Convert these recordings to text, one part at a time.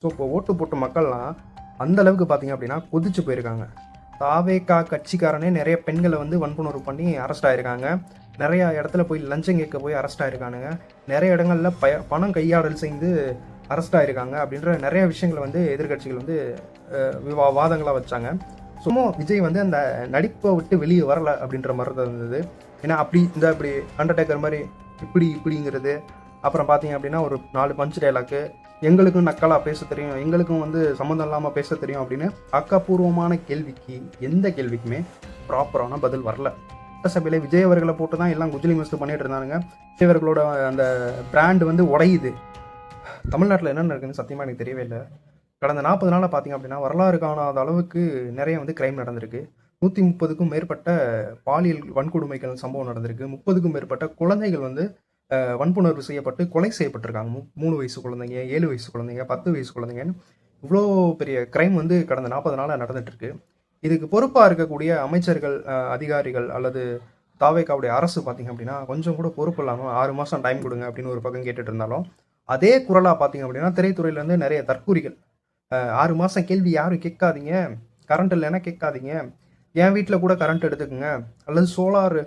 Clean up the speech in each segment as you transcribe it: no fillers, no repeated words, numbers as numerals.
So இப்போ ஓட்டு போட்ட மக்கள்லாம் அந்த அளவுக்கு பார்த்தீங்க அப்படின்னா கொதிச்சு போயிருக்காங்க. தாவேகா கட்சிக்காரனே நிறைய பெண்களை வந்து வன்புணர்வு பண்ணி அரெஸ்ட் ஆயிருக்காங்க. நிறையா இடத்துல போய் லஞ்சம் கேட்க போய் அரெஸ்ட் ஆயிருக்கானுங்க. நிறைய இடங்கள்ல பணம் கையாடல் செய்து அரெஸ்ட் ஆயிருக்காங்க அப்படின்ற நிறைய விஷயங்களை வந்து எதிர்கட்சிகள் வந்து வாதங்களாக வச்சாங்க. சும்மா விஜய் வந்து அந்த நடிப்பை விட்டு வெளியே வரல அப்படின்ற மாதிரி தான் இருந்தது. ஏன்னா இப்படி அண்டர்டேக்கர் மாதிரி இப்படிங்கிறது, அப்புறம் பார்த்தீங்க அப்படின்னா ஒரு 4 பஞ்ச் டைலாக்கு, எங்களுக்கும் நக்கலாக பேச தெரியும், எங்களுக்கும் வந்து சம்மந்தம் இல்லாமல் பேச தெரியும் அப்படின்னு ஆக்கப்பூர்வமான கேள்விக்கு எந்த கேள்விக்குமே ப்ராப்பரான பதில் வரல. சட்டசபையில் விஜய் அவர்களை போட்டு தான் எல்லாம் குஜிலி மஸ்து பண்ணிட்டு இருந்தானுங்க. விஜய் அவர்களோட அந்த பிராண்ட் வந்து உடையுது. தமிழ்நாட்டில் என்ன நடக்குதுன்னு சத்தியமாக எனக்கு தெரியவே இல்லை. கடந்த 40 நாளாக பார்த்தீங்க அப்படின்னா வரலாறு காணாத அளவுக்கு நிறைய வந்து கிரைம் நடந்திருக்கு. 130க்கும் மேற்பட்ட பாலியல் வன்கொடுமைகள் சம்பவம் நடந்திருக்கு. 30க்கும் மேற்பட்ட குழந்தைகள் வந்து வன்புணர்வு செய்யப்பட்டு கொலை செய்யப்பட்டிருக்காங்க. 3 வயசு குழந்தைங்க, 7 வயசு குழந்தைங்க, 10 வயசு குழந்தைங்கன்னு இவ்வளோ பெரிய கிரைம் வந்து கடந்த 40 நாளாக நடந்துட்டு இருக்கு. இதுக்கு பொறுப்பாக இருக்கக்கூடிய அமைச்சர்கள், அதிகாரிகள் அல்லது தாவேகாவுடைய அரசு பார்த்தீங்க அப்படின்னா கொஞ்சம் கூட பொறுப்பு இல்லாமல் 6 மாதம் டைம் கொடுங்க அப்படின்னு ஒரு பக்கம் கேட்டுட்டு இருந்தாலும், அதே குரலாக பார்த்தீங்க அப்படின்னா திரைத்துறையிலேருந்து நிறைய தற்கூரிகள் 6 மாதம் கேள்வி யாரும் கேட்காதீங்க, கரண்ட் இல்லைன்னா கேட்காதீங்க, என் வீட்டில் கூட கரண்ட் எடுத்துக்கோங்க, அல்லது சோலார்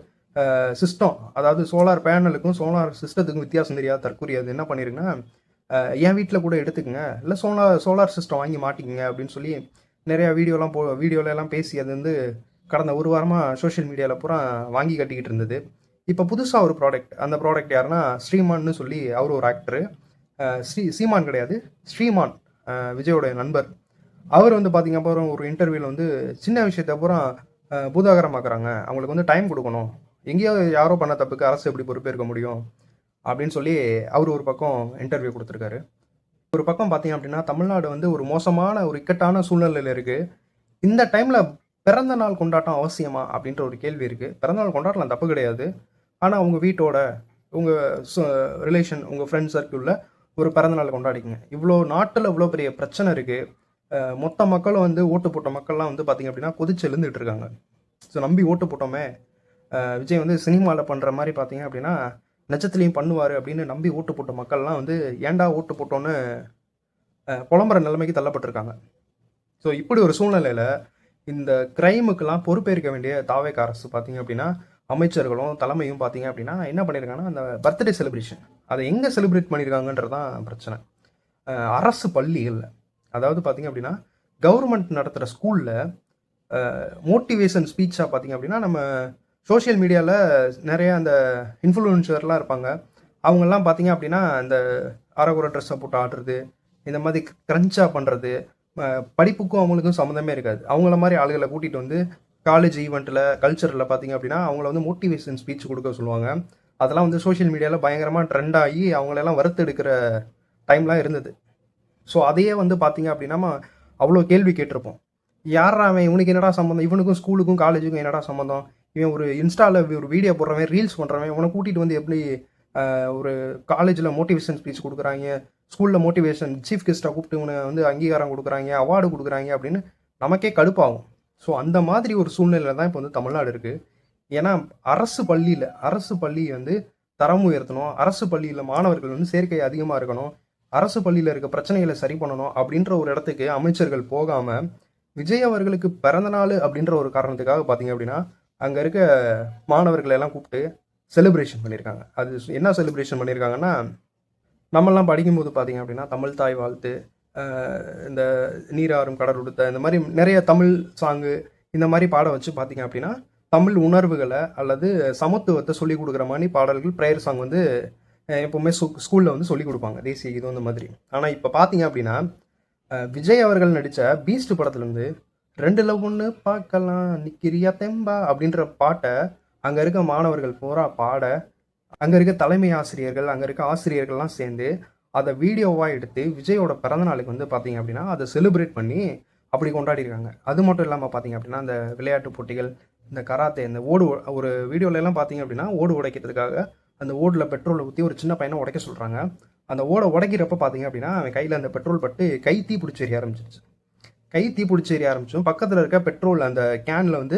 சிஸ்டம், அதாவது சோலார் பேனலுக்கும் சோலார் சிஸ்டத்துக்கும் வித்தியாசம் தெரியாத தற்கூரி அது என்ன பண்ணிருக்குன்னா, என் வீட்டில் கூட எடுத்துக்கோங்க, இல்லை சோலார் சிஸ்டம் வாங்கி மாட்டிக்கங்க அப்படின்னு சொல்லி நிறையா வீடியோலாம் பேசி அது வந்து கடந்த ஒரு வாரமாக சோஷியல் மீடியாவில் பூரா வாங்கி கட்டிக்கிட்டு இருந்தது. இப்போ புதுசாக ஒரு ப்ராடக்ட், அந்த ப்ராடக்ட் யாருன்னா ஸ்ரீமான்னு சொல்லி அவர் ஒரு ஆக்டரு. சீமான் கிடையாது, ஸ்ரீமான், விஜயோட நண்பர். அவர் வந்து பார்த்தீங்க அப்புறம் ஒரு இன்டர்வியூவில் வந்து சின்ன விஷயத்த பூரா பூதாகரமாக்குறாங்க, அவங்களுக்கு வந்து டைம் கொடுக்கணும், எங்கேயோ யாரோ பண்ண தப்புக்கு அரசு எப்படி பொறுப்பேற்க முடியும் அப்படின்னு சொல்லி அவர் ஒரு பக்கம் இன்டர்வியூ கொடுத்துருக்காரு. ஒரு பக்கம் பார்த்தீங்க அப்படின்னா தமிழ்நாடு வந்து ஒரு மோசமான ஒரு இக்கட்டான சூழ்நிலையில் இருக்குது. இந்த டைமில் பிறந்த நாள் கொண்டாட்டம் அவசியமா அப்படின்ற ஒரு கேள்வி இருக்குது. பிறந்த நாள் கொண்டாடலாம், தப்பு கிடையாது. ஆனால் உங்கள் வீட்டோட, உங்கள் ரிலேஷன், உங்கள் ஃப்ரெண்ட் சர்க்கிளில் ஒரு பிறந்தநாள் கொண்டாடிக்குங்க. இவ்வளோ நாட்டில் இவ்வளோ பெரிய பிரச்சனை இருக்குது. மொத்த மக்களும் வந்து ஓட்டு போட்ட மக்கள்லாம் வந்து பார்த்திங்க அப்படின்னா கொதிச்சு எழுந்துட்டு இருக்காங்க. ஸோ நம்பி ஓட்டு போட்டோமே, விஜய் வந்து சினிமாவில் பண்ணுற மாதிரி பார்த்தீங்க அப்படின்னா நிஜத்துலேயும் பண்ணுவார் அப்படின்னு நம்பி ஓட்டு போட்ட மக்கள்லாம் வந்து ஏன்டா ஓட்டு போட்டோன்னு புலம்புற நிலைமைக்கு தள்ளப்பட்டிருக்காங்க. ஸோ இப்படி ஒரு சூழ்நிலையில் இந்த கிரைமுக்கெல்லாம் பொறுப்பேற்க வேண்டிய தாவேக அரசு பார்த்தீங்க அப்படின்னா அமைச்சர்களும் தலைமையும் பார்த்தீங்க அப்படின்னா என்ன பண்ணியிருக்காங்கன்னா, அந்த பர்த்டே செலிப்ரேஷன் அதை எங்கே செலிப்ரேட் பண்ணியிருக்காங்கன்றது தான் பிரச்சனை. அரசு பள்ளிகளில், அதாவது பார்த்தீங்க அப்படின்னா கவர்மெண்ட் நடத்துகிற ஸ்கூலில் மோட்டிவேஷன் ஸ்பீச்சாக பார்த்தீங்க அப்படின்னா நம்ம சோஷியல் மீடியாவில் நிறைய அந்த இன்ஃப்ளூயன்சர்லாம் இருப்பாங்க. அவங்கெல்லாம் பார்த்தீங்க அப்படின்னா இந்த அரைகுறை ட்ரெஸ்ஸை போட்டு ஆடுறது, இந்த மாதிரி க்ரன்ச்சாக பண்ணுறது, படிப்புக்கும் அவங்களுக்கும் சம்மந்தமே இருக்காது. அவங்கள மாதிரி ஆளுகளை கூட்டிகிட்டு வந்து காலேஜ் ஈவெண்ட்டில், கல்ச்சரில் பார்த்தீங்க அப்படின்னா அவங்கள வந்து மோட்டிவேஷன் ஸ்பீச் கொடுக்க சொல்லுவாங்க. அதெல்லாம் வந்து சோஷியல் மீடியாவில் பயங்கரமாக ட்ரெண்ட் ஆகி அவங்களெல்லாம் வறுத்தெடுக்கிற டைம்லாம் இருந்தது. ஸோ அதையே வந்து பார்த்தீங்க அப்படின்னா அவ்வளோ கேள்வி கேட்டிருப்போம். யாரா அவன், இவனுக்கு என்னடா சம்மந்தம், இவனுக்கும் ஸ்கூலுக்கும் காலேஜுக்கும் என்னடா சம்மந்தம், இவன் ஒரு இன்ஸ்டாவில் ஒரு வீடியோ போடுறவன், ரீல்ஸ் பண்ணுறவன், இவனை கூட்டிகிட்டு வந்து எப்படி ஒரு காலேஜில் மோட்டிவேஷன் ஸ்பீச் கொடுக்குறாங்க, ஸ்கூலில் மோட்டிவேஷன் சீஃப் கெஸ்ட்டாக கூப்பிட்டு இவனை வந்து அங்கீகாரம் கொடுக்குறாங்க, அவார்டு கொடுக்குறாங்க அப்படின்னு நமக்கே கடுப்பாகும். ஸோ அந்த மாதிரி ஒரு சூழ்நிலையில் தான் இப்போ வந்து தமிழ்நாடு இருக்குது. ஏன்னா அரசு பள்ளி வந்து தரம் உயர்த்தணும், அரசு பள்ளியில் மாணவர்கள் வந்து சேர்க்கை அதிகமாக இருக்கணும், அரசு பள்ளியில் இருக்க பிரச்சனைகளை சரி பண்ணணும் அப்படின்ற ஒரு இடத்துக்கு அமைச்சர்கள் போகாமல் விஜய் அவர்களுக்கு பிறந்த நாள் அப்படின்ற ஒரு காரணத்துக்காக பார்த்தீங்க அப்படின்னா அங்கே இருக்க மாணவர்களை எல்லாம் கூப்பிட்டு செலிப்ரேஷன் பண்ணியிருக்காங்க. அது என்ன செலிப்ரேஷன் பண்ணியிருக்காங்கன்னா, நம்மெல்லாம் படிக்கும்போது பார்த்தீங்க அப்படின்னா தமிழ் தாய் வாழ்த்து, இந்த நீராறும் கடல் உடுத்த, இந்த மாதிரி நிறைய தமிழ் சாங்கு இந்த மாதிரி பாட வச்சு பார்த்தீங்க அப்படின்னா தமிழ் உணர்வுகளை அல்லது சமத்துவத்தை சொல்லிக் கொடுக்குற மாதிரி பாடல்கள், ப்ரேயர் சாங் வந்து எப்போவுமே ஸ்கூலில் வந்து சொல்லிக் கொடுப்பாங்க, தேசிய கீதம் இந்த மாதிரி. ஆனால் இப்போ பார்த்தீங்க அப்படின்னா விஜய் அவர்கள் நடித்த பீஸ்ட் படத்துலேருந்து 2ல் 1 பார்க்கலாம் நிக்கிரியா தெம்பா அப்படின்ற பாட்டை அங்கே இருக்க மாணவர்கள் பூரா பாட, அங்கே இருக்க தலைமை ஆசிரியர்கள், அங்கே இருக்க ஆசிரியர்கள்லாம் சேர்ந்து அதை வீடியோவாக எடுத்து விஜயோட பிறந்தநாளுக்கு வந்து பார்த்தீங்க அப்படின்னா அதை செலிப்ரேட் பண்ணி அப்படி கொண்டாடிருக்காங்க. அது மட்டும் இல்லாமல் பார்த்தீங்க அப்படின்னா அந்த விளையாட்டு போட்டிகள், இந்த கராத்தே, இந்த ஓடு, ஒரு வீடியோலலாம் பார்த்தீங்க அப்படின்னா ஓடு உடைக்கிறதுக்காக அந்த ஓடில் பெட்ரோலை ஊற்றி ஒரு சின்ன பையனை உடைக்க சொல்கிறாங்க. அந்த ஓடை உடைக்கிறப்ப பார்த்தீங்க அப்படின்னா அவன் கையில் அந்த பெட்ரோல் பட்டு கை தீ பிடிச்சி எரிய ஆரம்பிச்சிடும். பக்கத்தில் இருக்க பெட்ரோல் அந்த கேனில் வந்து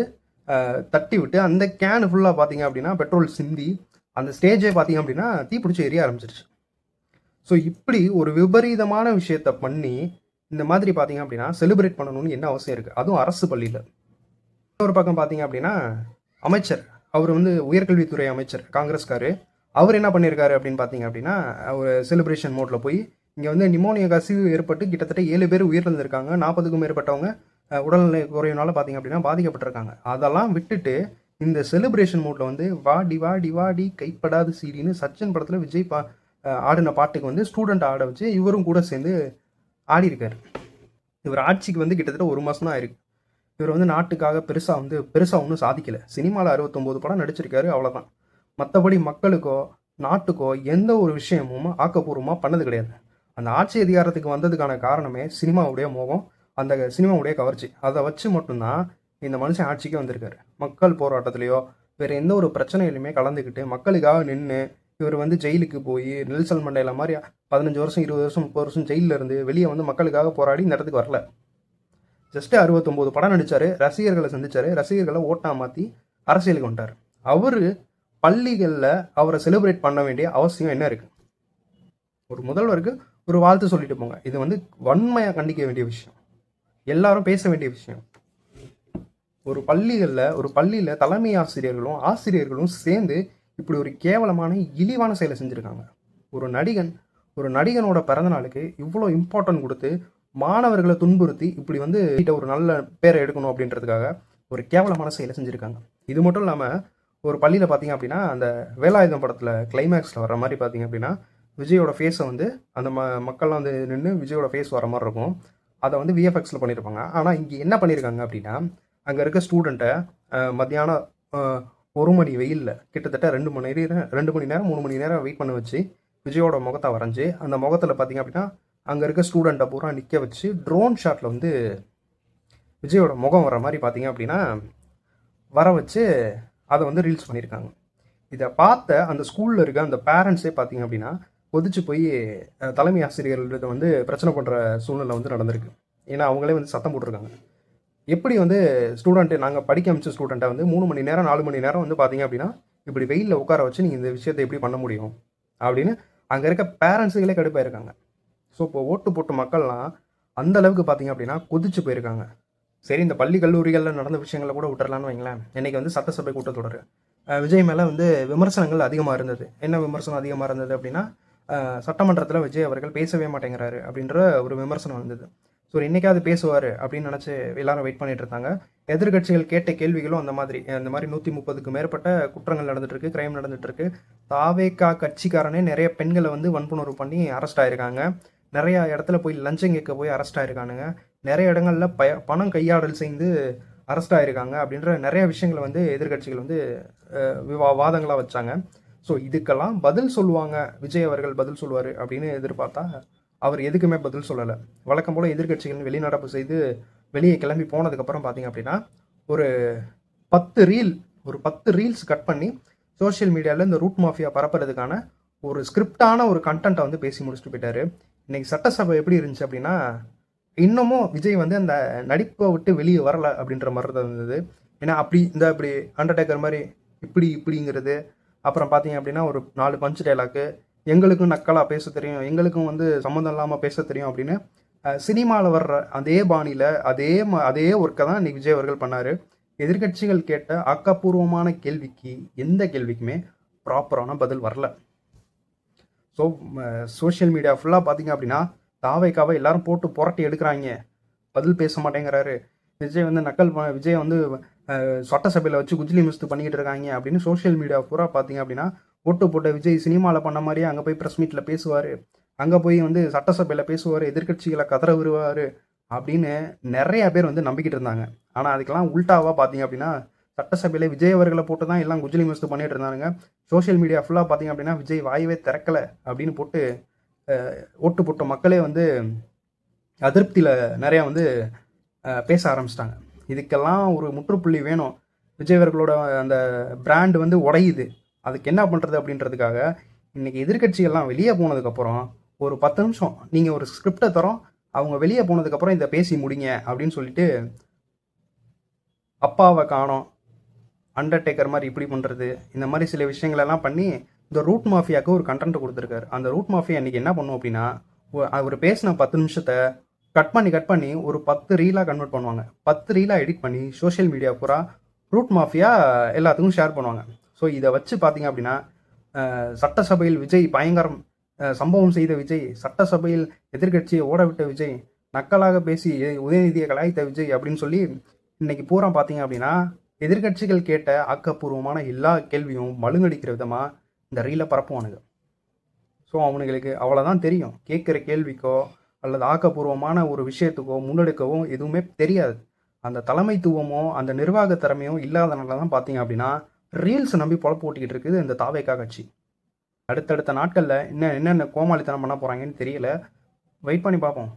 தட்டி விட்டு அந்த கேனு ஃபுல்லாக பார்த்தீங்க அப்படின்னா பெட்ரோல் சிந்தி அந்த ஸ்டேஜே பார்த்தீங்க அப்படின்னா தீ பிடிச்சி எரிய ஆரம்பிச்சிருச்சு. ஸோ இப்படி ஒரு விபரீதமான விஷயத்த பண்ணி இந்த மாதிரி பார்த்தீங்க அப்படின்னா செலிப்ரேட் பண்ணணும்னு என்ன அவசியம் இருக்குது, அதுவும் அரசு பள்ளியில். இன்னொரு பக்கம் பார்த்தீங்க அப்படின்னா அமைச்சர், அவர் வந்து உயர்கல்வித்துறை அமைச்சர் காங்கிரஸ்காரு, அவர் என்ன பண்ணியிருக்காரு அப்படின்னு பார்த்தீங்க அப்படின்னா ஒரு செலிப்ரேஷன் மோட்டில் போய் இங்கே வந்து நிமோனியா கசிவு ஏற்பட்டு கிட்டத்தட்ட 7 பேர் உயிரிழந்திருக்காங்க, 40க்கும் மேற்பட்டவங்க உடல்நிலை குறைவுனால பார்த்தீங்க அப்படின்னா பாதிக்கப்பட்டிருக்காங்க. அதெல்லாம் விட்டுட்டு இந்த செலிப்ரேஷன் மோட்டில் வந்து வாடி வாடி வாடி கைப்படாது சீடின்னு சச்சின் படத்தில் விஜய் ஆடின பாட்டுக்கு வந்து ஸ்டூடெண்ட் ஆட வச்சு இவரும் கூட சேர்ந்து ஆடி இருக்காரு. இவர் ஆட்சிக்கு வந்து கிட்டத்தட்ட 1 மாதம் தான் ஆயிருக்கு. இவர் வந்து நாட்டுக்காக பெருசாக ஒன்றும் சாதிக்கலை. சினிமாவில் 69 படம் நடிச்சிருக்காரு, அவ்வளோதான். மற்றபடி மக்களுக்கோ நாட்டுக்கோ எந்த ஒரு விஷயமும் ஆக்கப்பூர்வமாக பண்ணது கிடையாது. அந்த ஆட்சி அதிகாரத்துக்கு வந்ததுக்கான காரணமே சினிமாவுடைய மோகம், அந்த சினிமாவுடைய கவர்ச்சி. அதை வச்சு மட்டும்தான் இந்த மனுஷன் ஆட்சிக்கே வந்திருக்காரு. மக்கள் போராட்டத்திலையோ வேறு எந்த ஒரு பிரச்சனையிலுமே கலந்துக்கிட்டு மக்களுக்காக நின்று இவர் வந்து ஜெயிலுக்கு போய் நெல்சன் மண்டேலா மாதிரி 15 வருஷம் 20 வருஷம் 30 வருஷம் ஜெயிலில் இருந்து வெளியே வந்து மக்களுக்காக போராடி இந்த இடத்துக்கு வரல. ஜஸ்ட்டு 69 படம் நடித்தார், ரசிகர்களை சந்திச்சார், ரசிகர்களை ஓட்டா மாற்றி அரசியலுக்கு வந்துட்டார். அவர் பள்ளிகளில் அவரை செலிப்ரேட் பண்ண வேண்டிய அவசியம் என்ன இருக்குது? ஒரு முதல்வருக்கு ஒரு வாழ்த்து சொல்லிட்டு போங்க. இது வந்து வன்மையாக கண்டிக்க வேண்டிய விஷயம், எல்லாரும் பேச வேண்டிய விஷயம். ஒரு பள்ளியில் தலைமை ஆசிரியர்களும் சேர்ந்து இப்படி ஒரு கேவலமான இழிவான செயலை செஞ்சுருக்காங்க. ஒரு நடிகனோட பிறந்த நாளுக்கு இவ்வளோ இம்பார்ட்டன்ட் கொடுத்து மாணவர்களை துன்புறுத்தி இப்படி வந்து ஒரு நல்ல பேரை எடுக்கணும் அப்படின்றதுக்காக ஒரு கேவலமான செயலை செஞ்சுருக்காங்க. இது மட்டும் இல்லாமல் ஒரு பள்ளியில் பார்த்தீங்க அப்படின்னா அந்த வேலாயுதம் படத்தில் கிளைமேக்ஸில் வர மாதிரி பார்த்தீங்க அப்படின்னா விஜயோட ஃபேஸை வந்து அந்த மக்கள்லாம் வந்து நின்று விஜயோட ஃபேஸ் வர மாதிரி இருக்கும். அதை வந்து விஎஃப்எக்ஸில் பண்ணியிருப்பாங்க. ஆனால் இங்கே என்ன பண்ணியிருக்காங்க அப்படின்னா அங்கே இருக்க ஸ்டூடெண்ட்டை மத்தியானம் 1 மணி வெயிலில் கிட்டத்தட்ட 2 மணி நேரம் 3 மணி நேரம் வெயிட் பண்ண வச்சு விஜயோட முகத்தை வரைஞ்சி அந்த முகத்தில் பார்த்தீங்க அப்படின்னா அங்கே இருக்க ஸ்டூடெண்ட்டை பூரா நிற்க வச்சு ட்ரோன் ஷாட்டில் வந்து விஜயோட முகம் வர மாதிரி பார்த்தீங்க அப்படின்னா வர வச்சு அதை வந்து ரீல்ஸ் பண்ணியிருக்காங்க. இதை பார்த்த அந்த ஸ்கூலில் இருக்க அந்த பேரண்ட்ஸே பார்த்தீங்க அப்படின்னா கொதிச்சு போய் தலைமை ஆசிரியர்கள்ட்ட வந்து பிரச்சனை பண்ணுற சூழ்நிலை வந்து நடந்திருக்கு. ஏன்னா அவங்களே வந்து சத்தம் போட்டிருக்காங்க. எப்படி வந்து ஸ்டூடெண்ட்டு நாங்கள் படிக்க அமைச்ச ஸ்டூடெண்ட்டை வந்து 3 மணி நேரம் 4 மணி நேரம் வந்து பார்த்தீங்க அப்படின்னா இப்படி வெயிலில் உட்கார வச்சு நீங்கள் இந்த விஷயத்தை எப்படி பண்ண முடியும் அப்படின்னு அங்கே இருக்க பேரண்ட்ஸுகளே கடுப்பாயிருக்காங்க. ஸோ இப்போ ஓட்டு போட்டு மக்கள்லாம் அந்த அளவுக்கு பார்த்தீங்க அப்படின்னா கொதிச்சு போயிருக்காங்க. சரி, இந்த பள்ளி கல்லூரிகளில் நடந்த விஷயங்களை கூட விட்டுறலான்னு வைங்களேன். இன்றைக்கி வந்து சட்டசபை கூட்டத்தொடர் விஜய் மேலே வந்து விமர்சனங்கள் அதிகமாக இருந்தது. என்ன விமர்சனம் அதிகமாக இருந்தது அப்படின்னா சட்டமன்றத்தில் விஜய் அவர்கள் பேசவே மாட்டேங்கிறாரு அப்படின்ற ஒரு விமர்சனம் வந்தது. ஸோ இன்றைக்காவது பேசுவார் அப்படின்னு நினச்சி எல்லாரும் வெயிட் பண்ணிட்டு இருந்தாங்க. எதிர்கட்சிகள் கேட்ட கேள்விகளும் அந்த மாதிரி 130க்கு மேற்பட்ட குற்றங்கள் நடந்துட்டுருக்கு, கிரைம் நடந்துட்டுருக்கு. தாவேகா கட்சிக்காரனே நிறைய பெண்களை வந்து வன்புணர்வு பண்ணி அரெஸ்ட் ஆகிருக்காங்க. நிறையா இடத்துல போய் லஞ்சம் கேட்க போய் அரெஸ்ட் ஆகிருக்கானுங்க. நிறைய இடங்களில் பணம் கையாடல் செய்து அரெஸ்ட் ஆகிருக்காங்க அப்படின்ற நிறைய விஷயங்களை வந்து எதிர்கட்சிகள் வந்து வாதங்களாக வச்சாங்க. ஸோ இதுக்கெல்லாம் பதில் சொல்லுவாங்க, விஜய் அவர்கள் பதில் சொல்லுவார் அப்படின்னு எதிர்பார்த்தா அவர் எதுக்குமே பதில் சொல்லலை. வழக்கம் போல் எதிர்கட்சிகள் வெளிநடப்பு செய்து வெளியே கிளம்பி போனதுக்கப்புறம் பார்த்தீங்க அப்படின்னா ஒரு 10 ரீல்ஸ் கட் பண்ணி சோஷியல் மீடியாவில் இந்த ரூட் மாஃபியா பரப்புறதுக்கான ஒரு ஸ்கிரிப்டான ஒரு கண்டென்ட்டை வந்து பேசி முடிச்சுட்டு போயிட்டாரு. இன்றைக்கி சட்டசபை எப்படி இருந்துச்சு அப்படின்னா இன்னமும் விஜய் வந்து அந்த நடிப்பை விட்டு வெளியே வரலை அப்படின்ற மாதிரி தான் இருந்தது. ஏன்னா இப்படி அண்டர்டேக்கர் மாதிரி இப்படிங்கிறது, அப்புறம் பார்த்தீங்க அப்படின்னா ஒரு 4 பஞ்ச் டைலாக்கு, எங்களுக்கும் நக்கலாக பேச தெரியும், எங்களுக்கும் வந்து சம்மந்தம் இல்லாமல் பேச தெரியும் அப்படின்னு சினிமாவில் வர்ற அதே பாணியில் அதே ஒர்க்கை தான் இன்னைக்கு விஜய் அவர்கள் பண்ணார். எதிர்கட்சிகள் கேட்ட ஆக்கப்பூர்வமான கேள்விக்கு எந்த கேள்விக்குமே ப்ராப்பரான பதில் வரல. ஸோ சோஷியல் மீடியா ஃபுல்லாக பார்த்தீங்க அப்படின்னா தாவேக்காவை எல்லாரும் போட்டு புரட்டி எடுக்கிறாங்க, பதில் பேச மாட்டேங்கிறாரு விஜய் வந்து விஜய் வந்து சட்டசபையில் வச்சு குஜிலி மிஸ்து பண்ணிக்கிட்டு இருக்காங்க அப்படின்னு சோஷியல் மீடியா பூரா பார்த்தீங்க அப்படின்னா ஓட்டு போட்ட விஜய் சினிமாவில் பண்ண மாதிரியே அங்கே போய் ப்ரெஸ் மீட்டில் பேசுவார், அங்கே போய் வந்து சட்டசபையில் பேசுவார், எதிர்கட்சிகளை கதற விடுவார் அப்படின்னு நிறைய பேர் வந்து நம்பிக்கிட்டு இருந்தாங்க. ஆனால் அதுக்கெல்லாம் உல்ட்டாவாக பார்த்தீங்க அப்படின்னா சட்டசபையில் விஜய் அவர்களை போட்டு தான் எல்லாம் குஜிலி மிஸ்து பண்ணிட்டு இருந்தாங்க. சோஷியல் மீடியா ஃபுல்லாக பார்த்தீங்க அப்படின்னா விஜய் வாயவே திறக்கலை அப்படின்னு போட்டு ஓட்டு போட்ட மக்களே வந்து அதிருப்தியில் நிறையா வந்து பேச ஆரம்பிச்சிட்டாங்க. இதுக்கெல்லாம் ஒரு முற்றுப்புள்ளி வேணும். விஜய் அவர்களோட அந்த பிராண்டு வந்து உடையுது. அதுக்கு என்ன பண்ணுறது அப்படின்றதுக்காக இன்றைக்கி எதிர்கட்சிகள்லாம் வெளியே போனதுக்கப்புறம் ஒரு 10 நிமிஷம் நீங்கள் ஒரு ஸ்கிரிப்டை தரோம், அவங்க வெளியே போனதுக்கப்புறம் இதை பேசி முடிங்க அப்படின்னு சொல்லிட்டு அப்பாவை காணோம், அண்டர்டேக்கர் மாதிரி இப்படி பண்ணுறது, இந்த மாதிரி சில விஷயங்களெல்லாம் பண்ணி இந்த ரூட் மாஃபியாவுக்கு ஒரு கண்டென்ட் கொடுத்துருக்காரு. அந்த ரூட் மாஃபியா இன்றைக்கி என்ன பண்ணும் அப்படின்னா அவர் பேசின 10 நிமிஷத்தை கட் பண்ணி ஒரு 10 ரீலாக கன்வெர்ட் பண்ணுவாங்க. 10 ரீலாக எடிட் பண்ணி சோஷியல் மீடியா பூரா ரூட் மாஃபியா எல்லாத்துக்கும் ஷேர் பண்ணுவாங்க. ஸோ இதை வச்சு பார்த்தீங்க அப்படின்னா சட்டசபையில் விஜய் பயங்கரம், சம்பவம் செய்த விஜய், சட்டசபையில் எதிர்க்கட்சியை ஓடவிட்ட விஜய், நக்கலாக பேசி உதயநிதியை கலாய்த்த விஜய் அப்படின்னு சொல்லி இன்னைக்கு பூரா பார்த்தீங்க அப்படின்னா எதிர்க்கட்சிகள் கேட்ட ஆக்கப்பூர்வமான எல்லா கேள்வியும் மழுங்கடிக்கிற விதமாக இந்த ரீலை பரப்புவானுங்க. ஸோ அவனுங்களுக்கு அவ்வளோதான் தெரியும். கேட்குற கேள்விக்கோ அல்லது ஆக்கப்பூர்வமான ஒரு விஷயத்துக்கோ முன்னெடுக்கவோ எதுவுமே தெரியாது. அந்த தலைமைத்துவமோ அந்த நிர்வாக திறமையும் இல்லாதனால தான் பார்த்தீங்க அப்படின்னா ரீல்ஸை நம்பி பொழப்பு ஓட்டிக்கிட்டு இருக்குது இந்த தாவேகா கட்சி. அடுத்தடுத்த நாட்களில் என்னென்ன கோமாளித்தனம் பண்ண போகிறாங்கன்னு தெரியல. வெயிட் பண்ணி பார்ப்போம்.